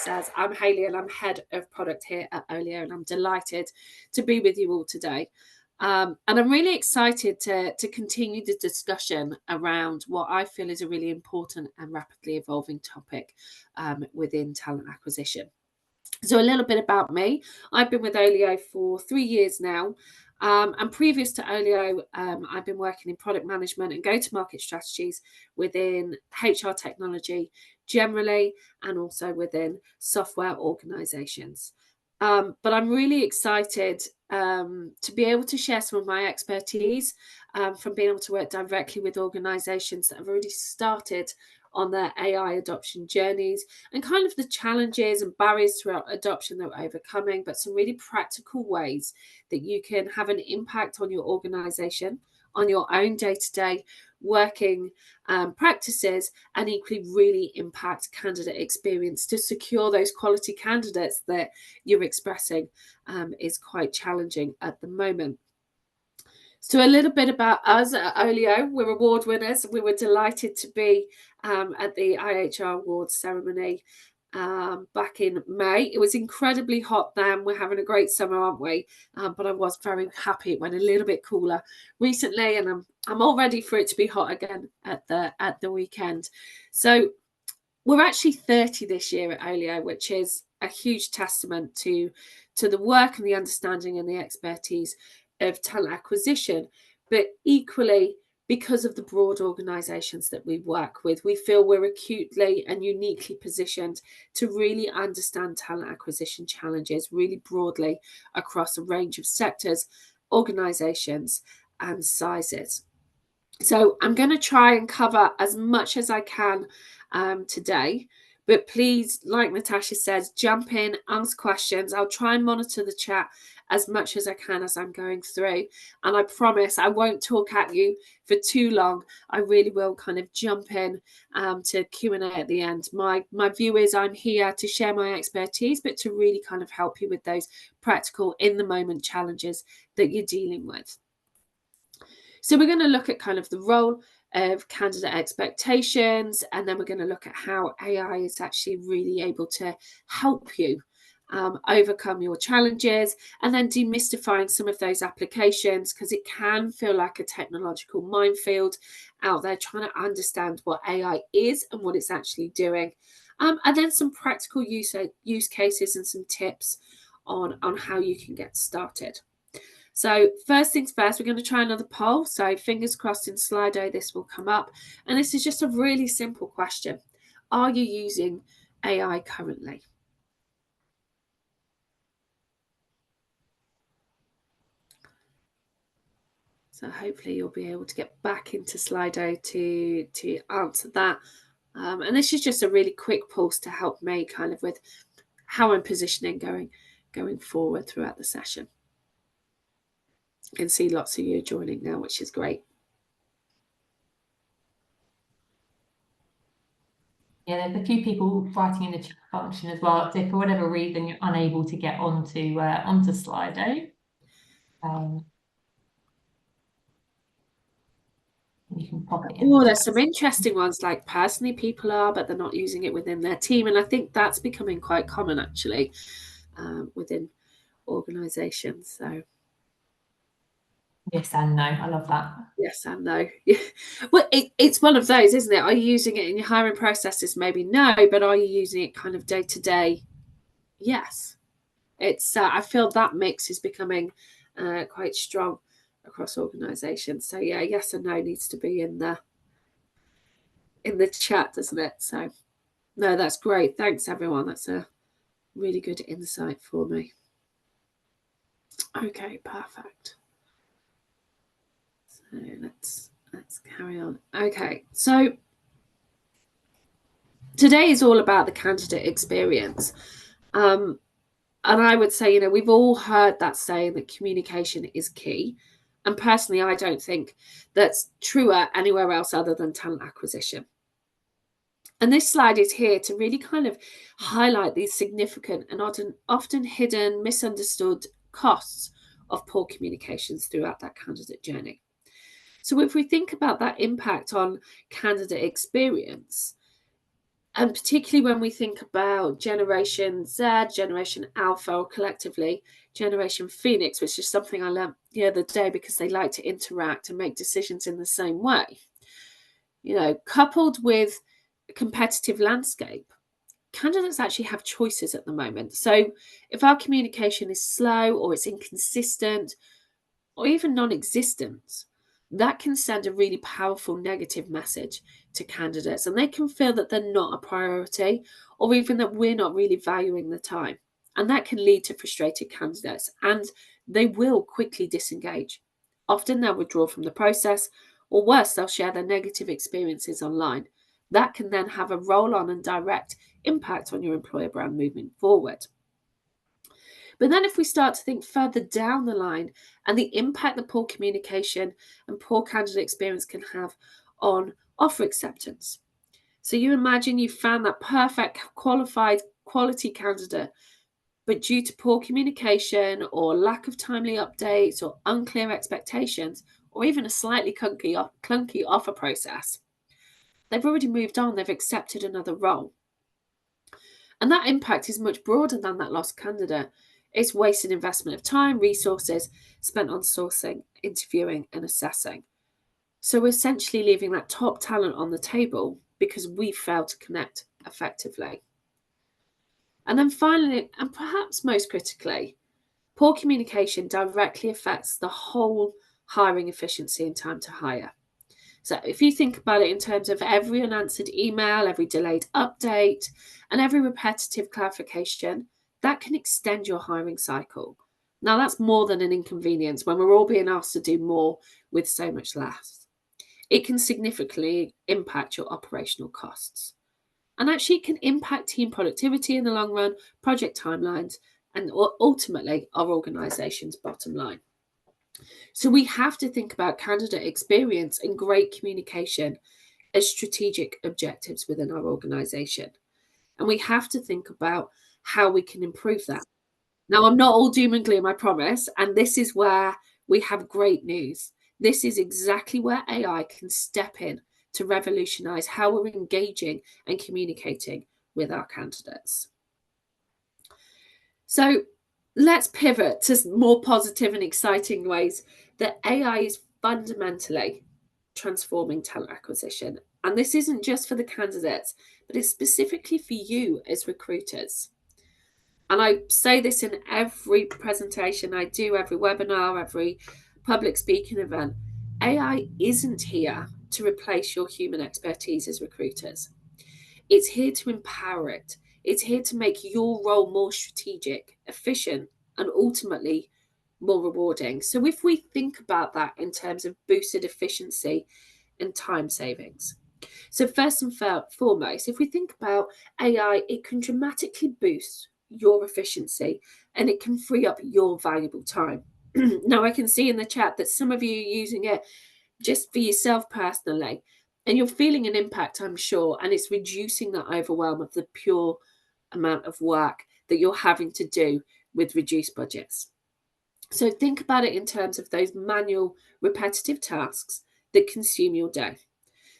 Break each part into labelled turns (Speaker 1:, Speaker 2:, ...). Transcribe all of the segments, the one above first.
Speaker 1: says, I'm Hayley and I'm head of product here at Oleeo, and I'm delighted to be with you all today. And I'm really excited to continue the discussion around what I feel is a really important and rapidly evolving topic within talent acquisition. So a little bit about me. I've been with Oleeo for 3 years now. And previous to Oleeo, I've been working in product management and go-to-market strategies within HR technology generally, and also within software organizations. But I'm really excited to be able to share some of my expertise from being able to work directly with organizations that have already started on their AI adoption journeys, and kind of the challenges and barriers to adoption that we're overcoming, but some really practical ways that you can have an impact on your organization, on your own day-to-day working practices, and equally really impact candidate experience to secure those quality candidates that you're expressing is quite challenging at the moment. So a little bit about us at Oleeo. We're award winners. We were delighted to be at the IHR Awards ceremony back in May. It was incredibly hot then. We're having a great summer, aren't we? But I was very happy it went a little bit cooler recently, and I'm all ready for it to be hot again at the weekend. So we're actually 30 this year at Oleeo, which is a huge testament to the work and the understanding and the expertise of talent acquisition, but equally because of the broad organizations that we work with, we feel we're acutely and uniquely positioned to really understand talent acquisition challenges really broadly across a range of sectors, organizations, and sizes. So I'm going to try and cover as much as I can today. But please, like Natasha says, jump in, ask questions. I'll try and monitor the chat as much as I can as I'm going through. And I promise I won't talk at you for too long. I really will kind of jump in to Q&A at the end. My view is I'm here to share my expertise, but to really kind of help you with those practical, in-the-moment challenges that you're dealing with. So we're going to look at kind of the role of candidate expectations, and then we're going to look at how AI is actually really able to help you overcome your challenges, and then demystifying some of those applications, because it can feel like a technological minefield out there trying to understand what AI is and what it's actually doing, and then some practical use cases and some tips on how you can get started. So first things first, we're going to try another poll. So fingers crossed in Slido this will come up. And this is just a really simple question. Are you using AI currently? So hopefully you'll be able to get back into Slido to answer that. And this is just a really quick pulse to help me kind of with how I'm positioning going forward throughout the session. I can see lots of you joining now, which is great.
Speaker 2: Yeah, there's a few people writing in the chat function as well. So if for whatever reason you're unable to get onto Slido, you can pop it in.
Speaker 1: Oh, there's some interesting ones, like personally people are, but they're not using it within their team. And I think that's becoming quite common actually within organizations. So
Speaker 2: yes and no. I love that.
Speaker 1: Yes and no. Well, it's one of those, isn't it? Are you using it in your hiring processes? Maybe no, but are you using it kind of day to day? Yes. It's I feel that mix is becoming quite strong across organizations. So yeah, yes and no needs to be in the chat, doesn't it? So no, that's great. Thanks everyone. That's a really good insight for me. Okay, perfect. So let's carry on. Okay, so today is all about the candidate experience. And I would say, we've all heard that saying that communication is key. And personally, I don't think that's truer anywhere else other than talent acquisition. And this slide is here to really kind of highlight these significant and often hidden, misunderstood costs of poor communications throughout that candidate journey. So if we think about that impact on candidate experience, And particularly when we think about Generation Z, Generation Alpha, or collectively Generation Phoenix, which is something I learned the other day because they like to interact and make decisions in the same way. Coupled with a competitive landscape, candidates actually have choices at the moment. So if our communication is slow or it's inconsistent or even non-existent, that can send a really powerful negative message to candidates, and they can feel that they're not a priority or even that we're not really valuing the time. And that can lead to frustrated candidates, and they will quickly disengage. Often they'll withdraw from the process, or worse, they'll share their negative experiences online. That can then have a roll on and direct impact on your employer brand moving forward. But then if we start to think further down the line and the impact that poor communication and poor candidate experience can have on offer acceptance. So you imagine you found that perfect, qualified, quality candidate, but due to poor communication or lack of timely updates or unclear expectations, or even a slightly clunky offer process, they've already moved on, they've accepted another role. And that impact is much broader than that lost candidate. It's wasted investment of time, resources spent on sourcing, interviewing, and assessing. So we're essentially leaving that top talent on the table because we failed to connect effectively. And then finally, and perhaps most critically, poor communication directly affects the whole hiring efficiency and time to hire. So if you think about it in terms of every unanswered email, every delayed update, and every repetitive clarification, that can extend your hiring cycle. Now, that's more than an inconvenience when we're all being asked to do more with so much less. It can significantly impact your operational costs. And actually, it can impact team productivity in the long run, project timelines, and ultimately our organization's bottom line. So we have to think about candidate experience and great communication as strategic objectives within our organization. And we have to think about how we can improve that. Now, I'm not all doom and gloom, I promise. And this is where we have great news. This is exactly where AI can step in to revolutionize how we're engaging and communicating with our candidates. So let's pivot to more positive and exciting ways that AI is fundamentally transforming talent acquisition. And this isn't just for the candidates, but it's specifically for you as recruiters. And I say this in every presentation I do, every webinar, every public speaking event. AI isn't here to replace your human expertise as recruiters. It's here to empower it. It's here to make your role more strategic, efficient, and ultimately more rewarding. So if we think about that in terms of boosted efficiency and time savings. So first and foremost, if we think about AI, it can dramatically boost your efficiency and it can free up your valuable time. Now, I can see in the chat that some of you are using it just for yourself personally, and you're feeling an impact, I'm sure, and it's reducing that overwhelm of the pure amount of work that you're having to do with reduced budgets. So think about it in terms of those manual, repetitive tasks that consume your day.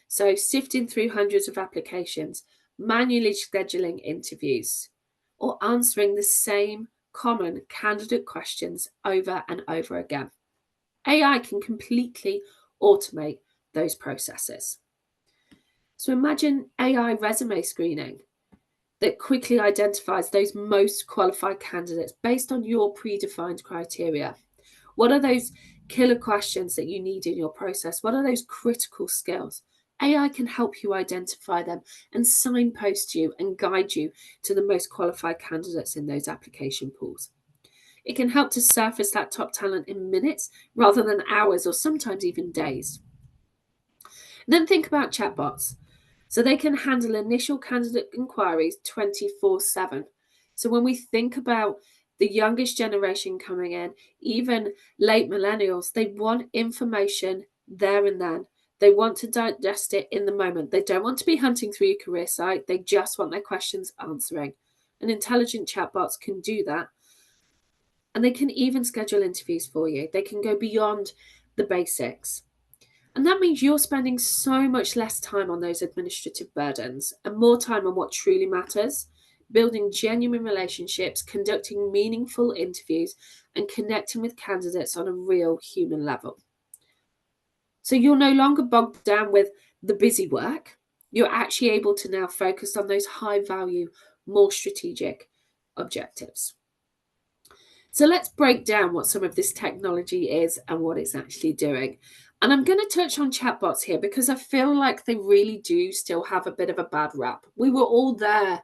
Speaker 1: So sifting through hundreds of applications, manually scheduling interviews, or answering the same common candidate questions over and over again. AI can completely automate those processes. So imagine AI resume screening that quickly identifies those most qualified candidates based on your predefined criteria. What are those killer questions that you need in your process? What are those critical skills? AI can help you identify them and signpost you and guide you to the most qualified candidates in those application pools. It can help to surface that top talent in minutes rather than hours or sometimes even days. Then think about chatbots. So they can handle initial candidate inquiries 24/7. So when we think about the youngest generation coming in, even late millennials, they want information there and then. They want to digest it in the moment. They don't want to be hunting through your career site. They just want their questions answering. And intelligent chatbots can do that. And they can even schedule interviews for you. They can go beyond the basics. And that means you're spending so much less time on those administrative burdens and more time on what truly matters, building genuine relationships, conducting meaningful interviews, and connecting with candidates on a real human level. So you're no longer bogged down with the busy work. You're actually able to now focus on those high value, more strategic objectives. So let's break down what some of this technology is and what it's actually doing. And I'm going to touch on chatbots here because I feel like they really do still have a bit of a bad rap. We were all there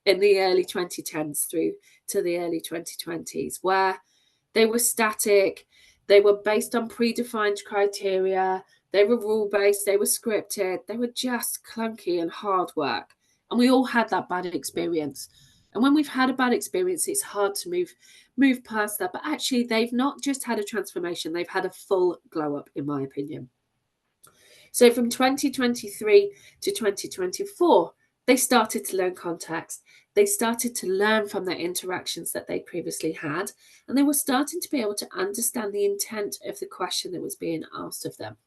Speaker 1: in the early 2010s through to the early 2020s where they were static, they were based on predefined criteria, they were rule-based, they were scripted, they were just clunky and hard work. And we all had that bad experience. And when we've had a bad experience, it's hard to move past that. But actually, they've not just had a transformation, they've had a full glow up, in my opinion. So from 2023 to 2024, they started to learn context. They started to learn from their interactions that they previously had, and they were starting to be able to understand the intent of the question that was being asked of them.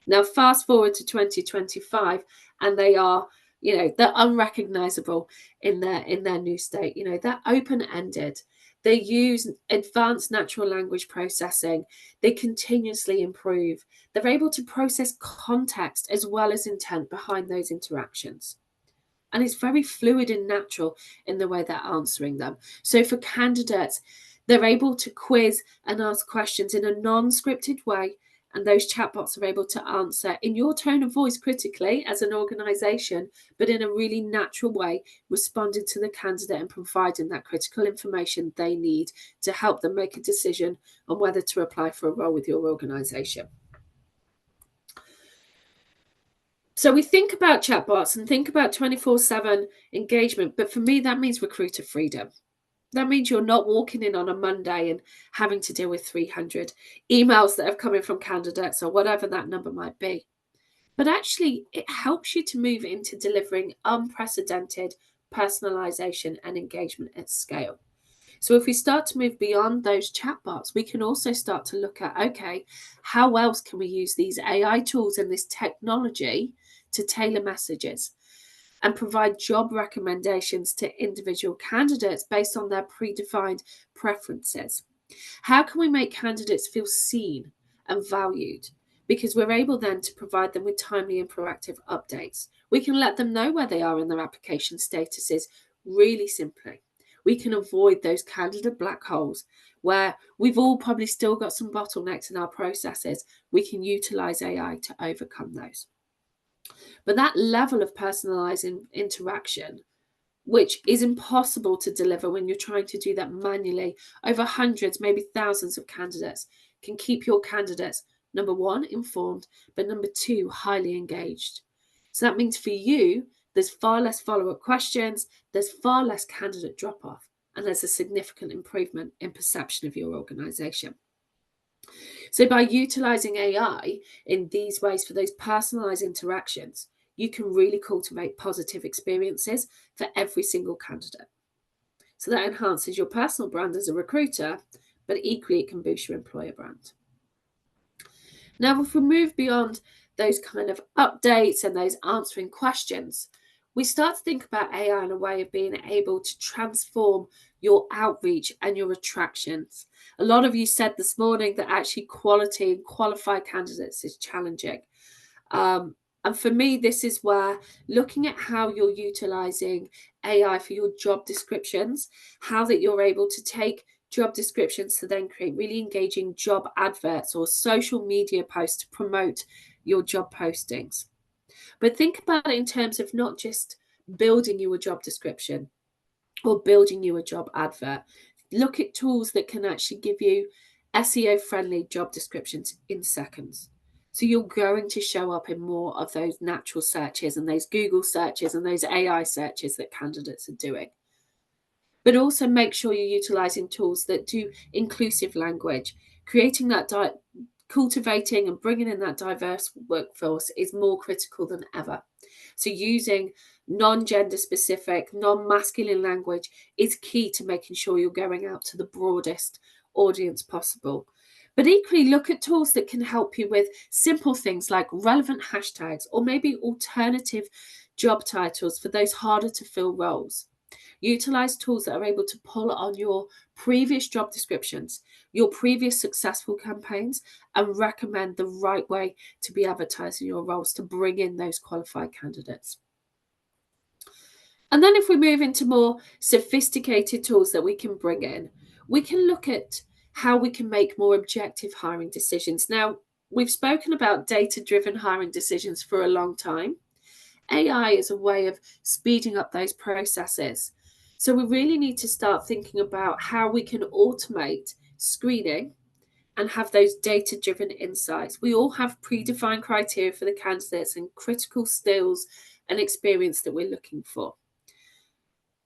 Speaker 1: Now, fast forward to 2025, and they are, they're unrecognizable in their new state. They're open-ended. They use advanced natural language processing. They continuously improve. They're able to process context as well as intent behind those interactions. And it's very fluid and natural in the way they're answering them. So for candidates, they're able to quiz and ask questions in a non-scripted way, and those chatbots are able to answer in your tone of voice critically as an organization, but in a really natural way, responding to the candidate and providing that critical information they need to help them make a decision on whether to apply for a role with your organization. So we think about chatbots and think about 24/7 engagement, but for me, that means recruiter freedom. That means you're not walking in on a Monday and having to deal with 300 emails that have come in from candidates or whatever that number might be. But actually, it helps you to move into delivering unprecedented personalization and engagement at scale. So if we start to move beyond those chatbots, we can also start to look at, okay, how else can we use these AI tools and this technology to tailor messages and provide job recommendations to individual candidates based on their predefined preferences? How can we make candidates feel seen and valued? Because we're able then to provide them with timely and proactive updates. We can let them know where they are in their application statuses really simply. We can avoid those candidate black holes where we've all probably still got some bottlenecks in our processes. We can utilize AI to overcome those. But that level of personalized interaction, which is impossible to deliver when you're trying to do that manually over hundreds, maybe thousands of candidates, can keep your candidates, number one, informed, but number two, highly engaged. So that means for you, there's far less follow-up questions, there's far less candidate drop-off, and there's a significant improvement in perception of your organization. So by utilizing AI in these ways for those personalized interactions, you can really cultivate positive experiences for every single candidate. So that enhances your personal brand as a recruiter, but equally it can boost your employer brand. Now, if we move beyond those kind of updates and those answering questions, we start to think about AI in a way of being able to transform your outreach and your attractions. A lot of you said this morning that actually quality and qualified candidates is challenging. And for me, this is where looking at how you're utilizing AI for your job descriptions, how that you're able to take job descriptions to then create really engaging job adverts or social media posts to promote your job postings. But think about it in terms of not just building you a job description or building you a job advert. Look at tools that can actually give you SEO-friendly job descriptions in seconds. So you're going to show up in more of those natural searches and those Google searches and those AI searches that candidates are doing. But also make sure you're utilizing tools that do inclusive language. Creating that cultivating and bringing in that diverse workforce is more critical than ever. So using non-gender specific, non-masculine language is key to making sure you're going out to the broadest audience possible. But equally, look at tools that can help you with simple things like relevant hashtags or maybe alternative job titles for those harder to fill roles. Utilize tools that are able to pull on your previous job descriptions, your previous successful campaigns, and recommend the right way to be advertising your roles to bring in those qualified candidates. And then if we move into more sophisticated tools that we can bring in, we can look at how we can make more objective hiring decisions. Now, we've spoken about data-driven hiring decisions for a long time. AI is a way of speeding up those processes. So we really need to start thinking about how we can automate screening and have those data-driven insights. We all have predefined criteria for the candidates and critical skills and experience that we're looking for.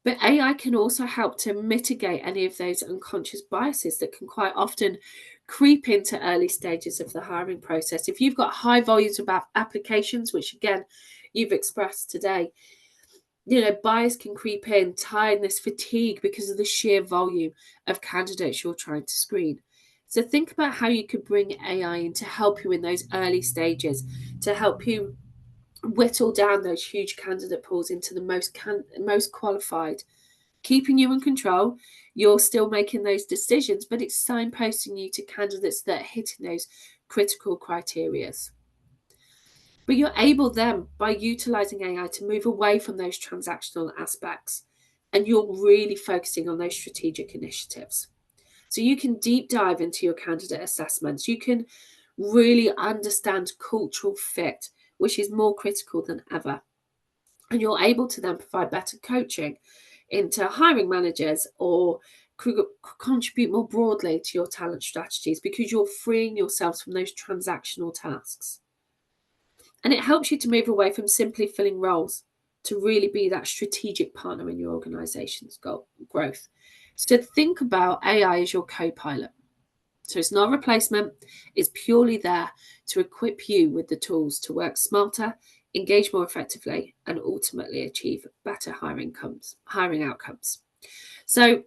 Speaker 1: But AI can also help to mitigate any of those unconscious biases that can quite often creep into early stages of the hiring process. If you've got high volumes of applications, which again, you've expressed today, bias can creep in, tiredness, fatigue because of the sheer volume of candidates you're trying to screen. So think about how you could bring AI in to help you in those early stages, to help you whittle down those huge candidate pools into the most qualified, keeping you in control. You're still making those decisions, but it's signposting you to candidates that are hitting those critical criteria. But you're able then, by utilizing AI, to move away from those transactional aspects, and you're really focusing on those strategic initiatives. So you can deep dive into your candidate assessments. You can really understand cultural fit, which is more critical than ever. And you're able to then provide better coaching into hiring managers or contribute more broadly to your talent strategies because you're freeing yourselves from those transactional tasks. And it helps you to move away from simply filling roles to really be that strategic partner in your organization's growth. So think about AI as your co-pilot. So it's not a replacement, it's purely there to equip you with the tools to work smarter, engage more effectively, and ultimately achieve better hiring outcomes. So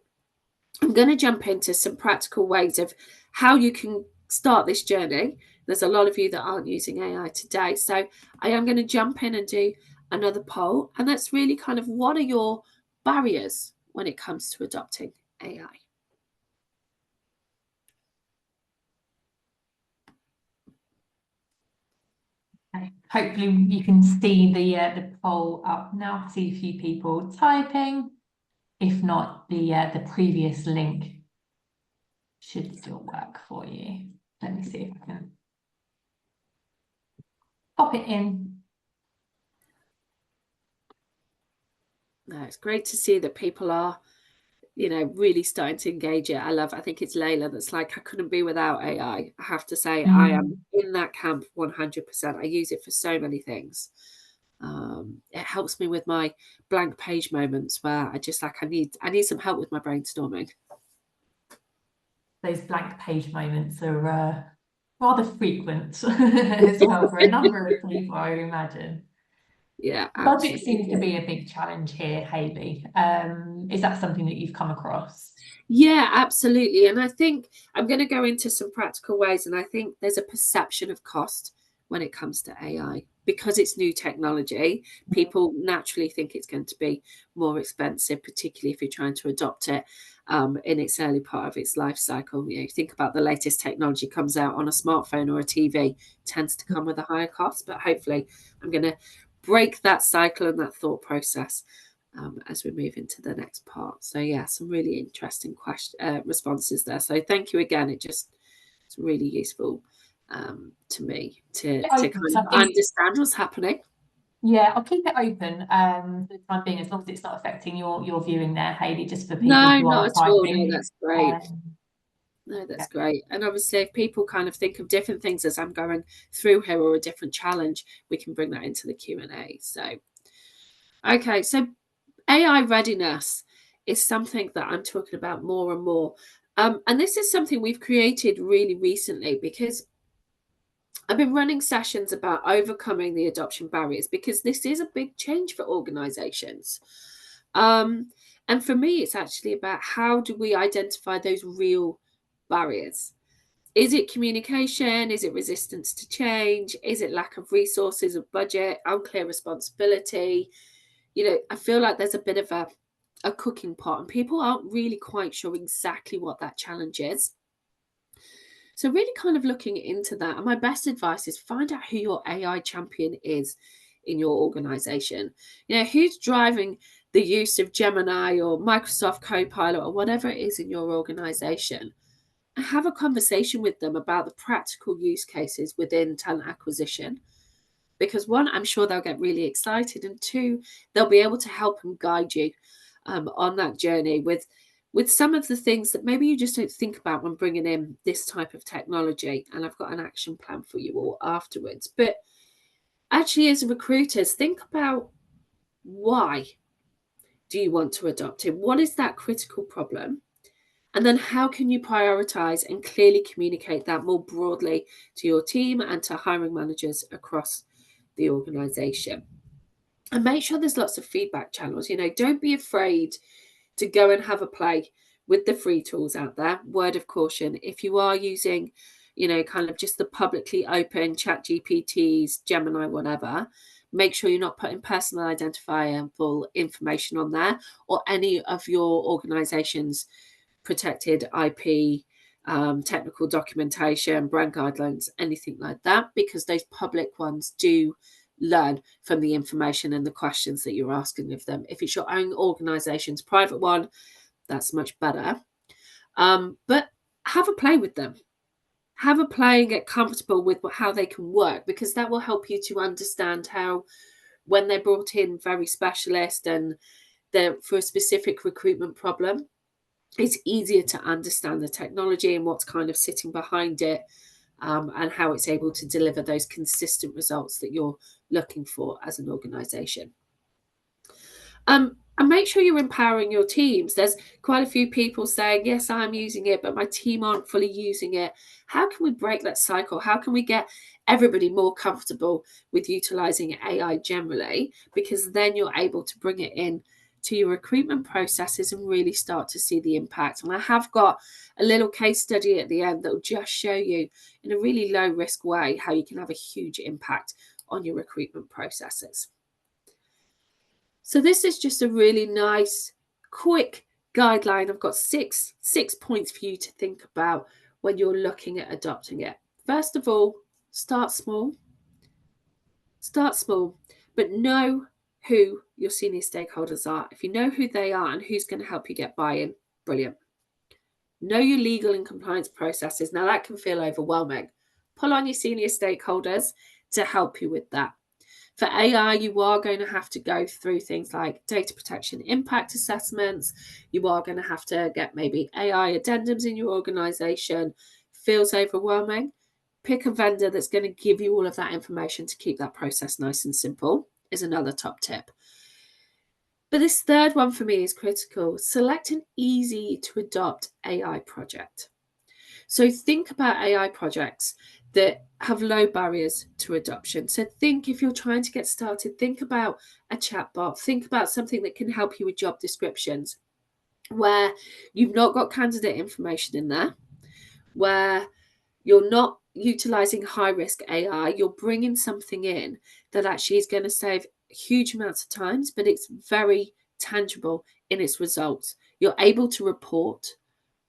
Speaker 1: I'm going to jump into some practical ways of how you can start this journey. There's a lot of you that aren't using AI today. So I am going to jump in and do another poll. And that's really kind of, what are your barriers when it comes to adopting AI?
Speaker 2: Okay. Hopefully you can see the poll up now. I see a few people typing. If not, the previous link should still work for you. Let me see if I can pop it in.
Speaker 1: No, it's great to see that people are, really starting to engage it. I think it's Layla that's like, I couldn't be without AI. I have to say, I am in that camp 100%. I use it for so many things. It helps me with my blank page moments where I just I need some help with my brainstorming.
Speaker 2: Those blank page moments are rather frequent as well for a number of people, I imagine.
Speaker 1: Yeah,
Speaker 2: Budget seems to be a big challenge here, Hayley. Is that something that you've come across?
Speaker 1: Yeah, absolutely. And I think I'm going to go into some practical ways. And I think there's a perception of cost when it comes to AI because it's new technology. People naturally think it's going to be more expensive, particularly if you're trying to adopt it in its early part of its life cycle. You think about the latest technology comes out on a smartphone or a TV, tends to come with a higher cost. But hopefully, I'm going to break that cycle and that thought process as we move into the next part. So yeah, some really interesting responses there. So thank you again. It's really useful to me to kind of understand what's happening.
Speaker 2: Yeah, I'll keep it open for the time being, as long as it's not affecting your viewing there, Hayley, just for people
Speaker 1: No,
Speaker 2: who
Speaker 1: not
Speaker 2: are
Speaker 1: at all.
Speaker 2: typing.
Speaker 1: No, that's great. No, that's great. And obviously, if people kind of think of different things as I'm going through here or a different challenge, we can bring that into the Q&A. So, okay, so AI readiness is something that I'm talking about more and more. And this is something we've created really recently because I've been running sessions about overcoming the adoption barriers because this is a big change for organizations. And for me, it's actually about how do we identify those real barriers. Is it communication? Is it resistance to change? Is it lack of resources or budget? Unclear responsibility? I feel like there's a bit of a cooking pot, and people aren't really quite sure exactly what that challenge is. So really kind of looking into that. And my best advice is find out who your AI champion is in your organization. Who's driving the use of Gemini or Microsoft Copilot or whatever it is in your organization. And have a conversation with them about the practical use cases within talent acquisition. Because one, I'm sure they'll get really excited, and two, they'll be able to help and guide you on that journey with some of the things that maybe you just don't think about when bringing in this type of technology. And I've got an action plan for you all afterwards. But actually, as recruiters, think about, why do you want to adopt it? What is that critical problem? And then how can you prioritize and clearly communicate that more broadly to your team and to hiring managers across the organization? And make sure there's lots of feedback channels. Don't be afraid to go and have a play with the free tools out there. Word of caution, if you are using, kind of just the publicly open chat GPTs, Gemini, whatever, make sure you're not putting personal identifiable information on there or any of your organization's protected IP, technical documentation, brand guidelines, anything like that, because those public ones do learn from the information and the questions that you're asking of them. If it's your own organization's private one, that's much better. But have a play with them. Have a play and get comfortable with how they can work, because that will help you to understand how, when they're brought in very specialist and they're for a specific recruitment problem, it's easier to understand the technology and what's kind of sitting behind it, and how it's able to deliver those consistent results that you're looking for as an organization. And make sure you're empowering your teams. There's quite a few people saying, yes, I'm using it, but my team aren't fully using it. How can we break that cycle? How can we get everybody more comfortable with utilizing AI generally? Because then you're able to bring it in to your recruitment processes and really start to see the impact. And I have got a little case study at the end that will just show you in a really low risk way how you can have a huge impact on your recruitment processes. So this is just a really nice, quick guideline. I've got six points for you to think about when you're looking at adopting it. First of all, start small. Start small, but know who your senior stakeholders are. If you know who they are and who's going to help you get buy-in, brilliant. Know your legal and compliance processes. Now that can feel overwhelming. Pull on your senior stakeholders to help you with that. For AI, you are going to have to go through things like data protection impact assessments. You are going to have to get maybe AI addendums in your organization. Feels overwhelming? Pick a vendor that's going to give you all of that information to keep that process nice and simple, is another top tip. But this third one for me is critical. Select an easy to adopt AI project. So think about AI projects that have low barriers to adoption. So think, if you're trying to get started, think about a chatbot, think about something that can help you with job descriptions, where you've not got candidate information in there, where you're not utilizing high risk AI, you're bringing something in that actually is going to save huge amounts of times, but it's very tangible in its results. You're able to report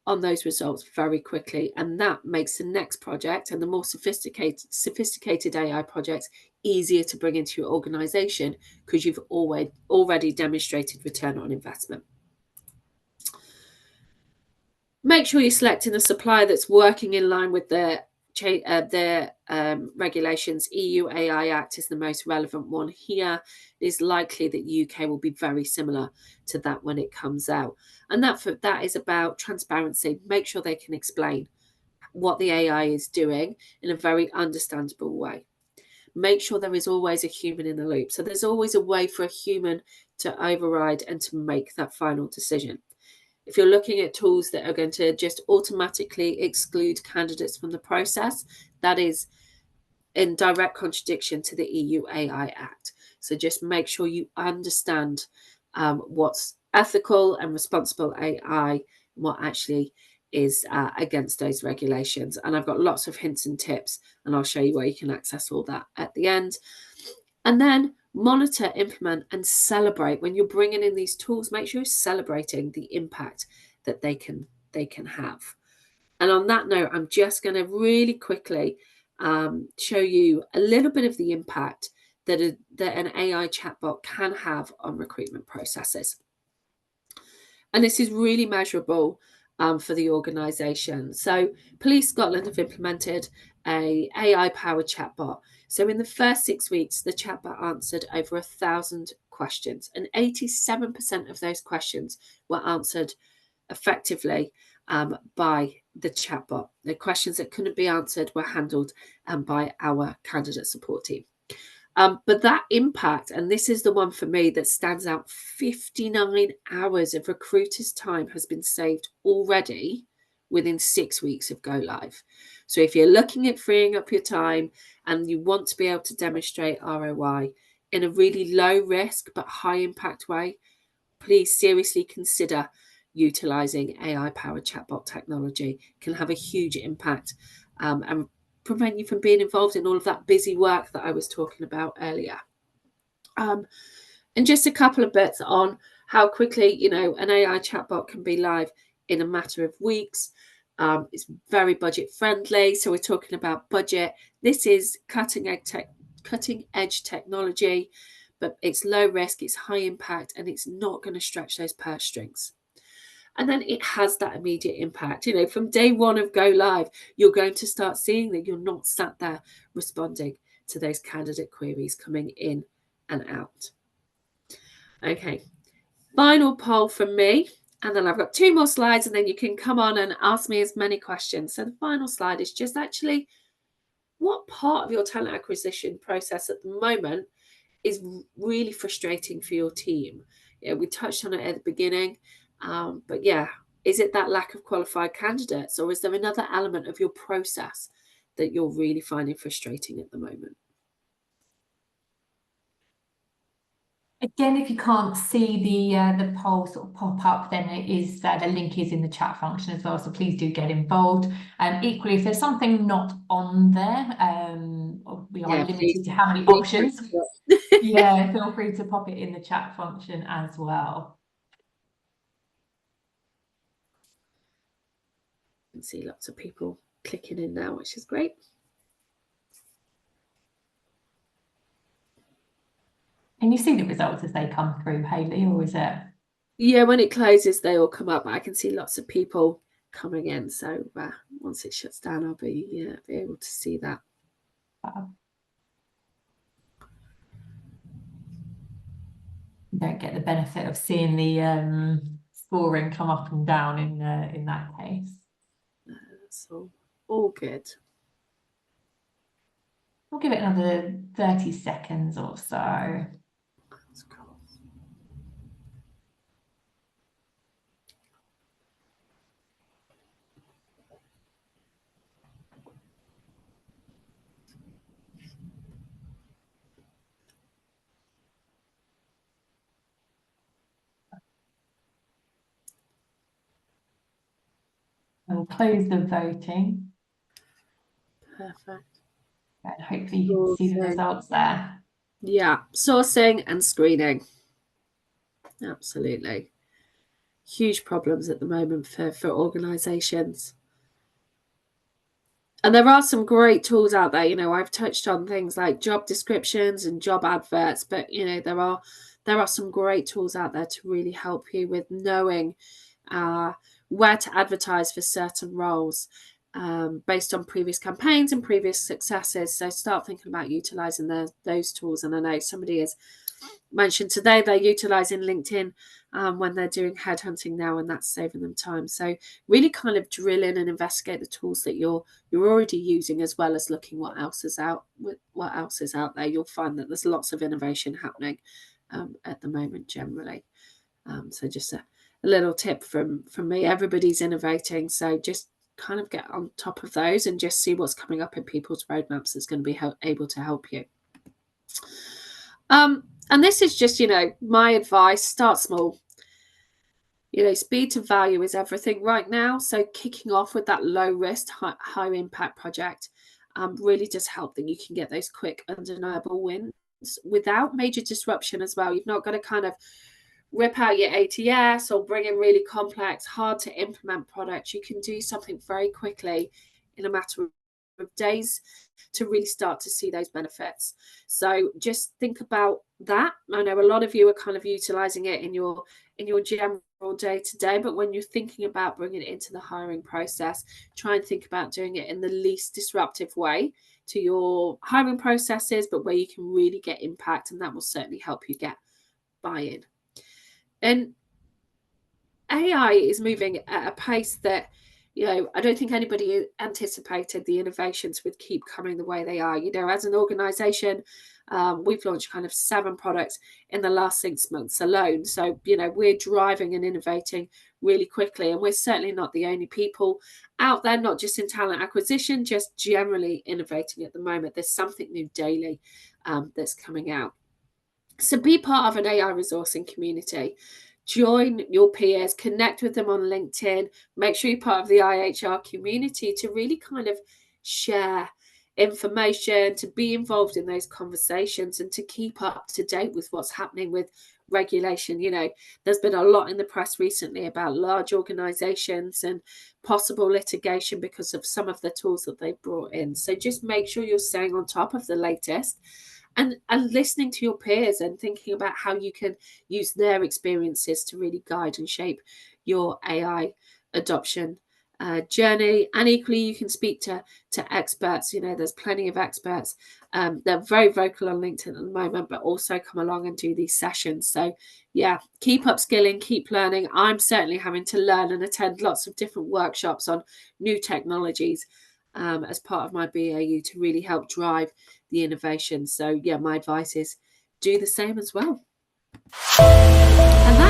Speaker 1: on those results very quickly, and that makes the next project and the more sophisticated AI projects easier to bring into your organization, because you've already demonstrated return on investment. Make sure you're selecting a supplier that's working in line with their regulations. EU AI Act is the most relevant one here. It is likely that UK will be very similar to that when it comes out. And that is about transparency. Make sure they can explain what the AI is doing in a very understandable way. Make sure there is always a human in the loop. So there's always a way for a human to override and to make that final decision. If you're looking at tools that are going to just automatically exclude candidates from the process, that is in direct contradiction to the EU AI Act. So just make sure you understand what's ethical and responsible AI, and what actually is against those regulations. And I've got lots of hints and tips, and I'll show you where you can access all that at the end. And then monitor, implement, and celebrate. When you're bringing in these tools, make sure you're celebrating the impact that they can have. And on that note, I'm just going to really quickly show you a little bit of the impact that an AI chatbot can have on recruitment processes. And this is really measurable for the organisation. So Police Scotland have implemented a AI-powered chatbot. So in the first 6 weeks, the chatbot answered over 1,000 questions, and 87% of those questions were answered effectively by the chatbot. The questions that couldn't be answered were handled by our candidate support team. But that impact, and this is the one for me that stands out, 59 hours of recruiters' time has been saved already within 6 weeks of go live. So if you're looking at freeing up your time and you want to be able to demonstrate ROI in a really low risk but high impact way, please seriously consider utilizing AI-powered chatbot technology. It can have a huge impact and prevent you from being involved in all of that busy work that I was talking about earlier. And just a couple of bits on how quickly, an AI chatbot can be live in a matter of weeks. It's very budget friendly. So we're talking about budget. This is cutting edge technology, but it's low risk, it's high impact, and it's not going to stretch those purse strings. And then it has that immediate impact. From day one of go live, you're going to start seeing that you're not sat there responding to those candidate queries coming in and out. Okay, final poll from me. And then I've got 2 more slides, and then you can come on and ask me as many questions. So the final slide is just actually, what part of your talent acquisition process at the moment is really frustrating for your team? We touched on it at the beginning. But yeah, is it that lack of qualified candidates, or is there another element of your process that you're really finding frustrating at the moment?
Speaker 2: Again, if you can't see the poll sort of pop up, then it is the link is in the chat function as well. So please do get involved. And equally, if there's something not on there, we are limited to how many options. Yeah, feel free to pop it in the chat function as well.
Speaker 1: I can see lots of people clicking in now, which is great.
Speaker 2: Can you see the results as they come through, Hayley, or is it?
Speaker 1: Yeah, when it closes, they all come up. I can see lots of people coming in. So once it shuts down, I'll be able to see that.
Speaker 2: You don't get the benefit of seeing the scoring come up and down in that case.
Speaker 1: That's all good.
Speaker 2: We'll give it another 30 seconds or so.
Speaker 1: That's cool.
Speaker 2: We'll close the voting.
Speaker 1: Perfect.
Speaker 2: And hopefully you can see the results there.
Speaker 1: Yeah, sourcing and screening. Absolutely. Huge problems at the moment for organisations. And there are some great tools out there. I've touched on things like job descriptions and job adverts, but there are some great tools out there to really help you with knowing where to advertise for certain roles based on previous campaigns and previous successes. So start thinking about utilising those tools. And I know somebody has mentioned today they're utilising LinkedIn when they're doing headhunting now, and that's saving them time. So really kind of drill in and investigate the tools that you're already using, as well as looking what else is out there. You'll find that there's lots of innovation happening at the moment generally. So just a little tip from me. Everybody's innovating, so just kind of get on top of those and just see what's coming up in people's roadmaps that's going to be able to help you. And this is just, my advice: start small. Speed to value is everything right now. So kicking off with that low risk, high impact project really does help that you can get those quick, undeniable wins without major disruption as well. You've not got to kind of rip out your ATS or bring in really complex, hard to implement products. You can do something very quickly in a matter of days to really start to see those benefits. So just think about that. I know a lot of you are kind of utilizing it in your general day to day, but when you're thinking about bringing it into the hiring process, try and think about doing it in the least disruptive way to your hiring processes, but where you can really get impact, and that will certainly help you get buy-in. And AI is moving at a pace that, I don't think anybody anticipated the innovations would keep coming the way they are. As an organization, we've launched kind of 7 products in the last 6 months alone. So, we're driving and innovating really quickly. And we're certainly not the only people out there, not just in talent acquisition, just generally innovating at the moment. There's something new daily that's coming out. So be part of an AI resourcing community. Join your peers, connect with them on LinkedIn, make sure you're part of the IHR community to really kind of share information, to be involved in those conversations, and to keep up to date with what's happening with regulation. There's been a lot in the press recently about large organizations and possible litigation because of some of the tools that they've brought in. So just make sure you're staying on top of the latest and listening to your peers and thinking about how you can use their experiences to really guide and shape your AI adoption journey. And equally, you can speak to experts. There's plenty of experts. They're very vocal on LinkedIn at the moment, but also come along and do these sessions. So yeah, keep upskilling, keep learning. I'm certainly having to learn and attend lots of different workshops on new technologies as part of my BAU to really help drive the innovation. So yeah, my advice is do the same as well. And that